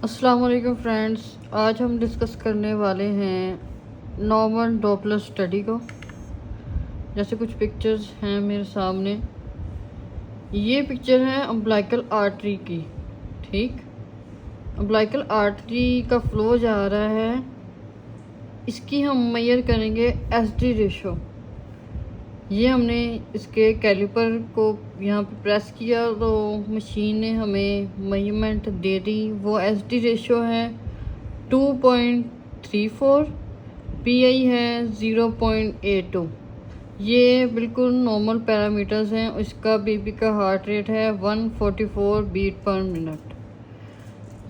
अस्सलाम वालेकुम फ्रेंड्स, आज हम डिस्कस करने वाले हैं नॉर्मल डॉपलर स्टडी को। जैसे कुछ पिक्चर्स हैं मेरे सामने। ये पिक्चर है अम्बिलिकल आर्टरी की। ठीक, अम्बिलिकल आर्टरी का फ्लो जा रहा है। इसकी हम मेजर करेंगे एसडी रेशो। ये हमने इसके कैलिपर को यहाँ पे प्रेस किया तो मशीन ने हमें मेजरमेंट दे दी। वो एसडी रेशो है 2.34, पीआई है 0.82। ये बिल्कुल नॉर्मल पैरामीटर्स हैं। इसका बेबी का हार्ट रेट है 144 बीट पर मिनट।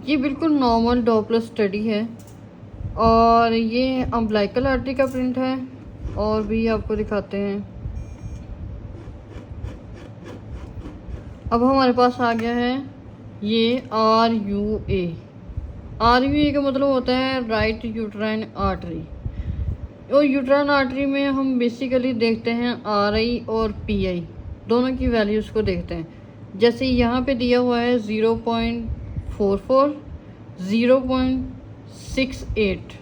ये बिल्कुल नॉर्मल डॉपलर स्टडी है और ये अम्बिलिकल आर्टरी का प्रिंट है। और भी आपको दिखाते हैं। अब हमारे पास आ गया है ये RUA। RUA का मतलब होता है राइट यूट्राइन आर्टरी। और यूट्राइन आर्टरी में हम बेसिकली देखते हैं RI और PI दोनों की वैल्यूज़ को देखते हैं। जैसे यहाँ पे दिया हुआ है 0.44, 0.68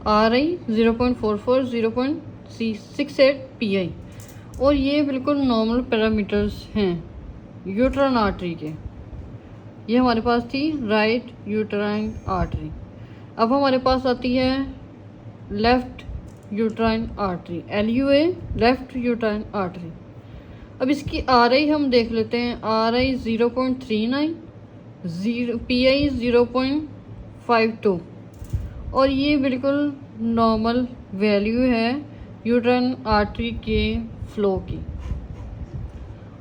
RI, 0.44, 0.68 PI। और ये बिल्कुल नॉर्मल पैरामीटर्स हैं यूट्राइन आर्टरी के। ये हमारे पास थी राइट यूट्राइन आर्टरी। अब हमारे पास आती है left uterine artery, LUA, left uterine artery. अब इसकी RI हम देख लेते हैं। RI 0.39, PI 0.52। और ये बिल्कुल नॉर्मल वैल्यू है यूट्राइन आर्टरी के फ्लो की।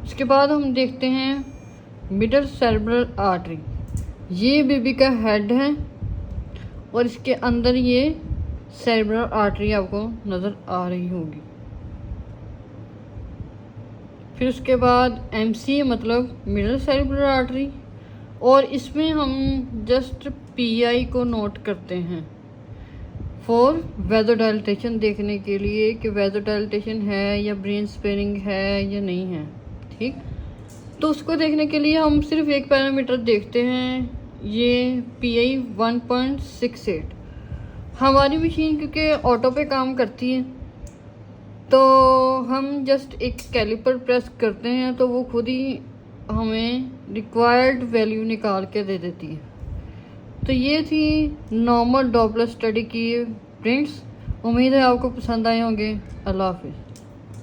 उसके बाद हम देखते हैं मिडल सेरेब्रल आर्टरी। ये बेबी का हेड है और इसके अंदर ये सेरेब्रल आर्टरी आपको नज़र आ रही होगी। फिर उसके बाद MC मतलब मिडल सेरेब्रल आर्टरी। और इसमें हम जस्ट PI को नोट करते हैं फॉर वैसोडाइलेशन, देखने के लिए कि वैसोडाइलेशन है या ब्रेन स्पेयरिंग है या नहीं है। ठीक, तो उसको देखने के लिए हम सिर्फ एक पैरामीटर देखते हैं, ये PI 1.68। हमारी मशीन क्योंकि ऑटो पे काम करती है तो हम जस्ट एक कैलिपर प्रेस करते हैं तो वो खुद ही हमें रिक्वायर्ड वैल्यू निकाल के दे देती है। तो ये थी नॉर्मल डॉपलर स्टडी की प्रिंट्स। उम्मीद है आपको पसंद आए होंगे। अल्लाह हाफिज़।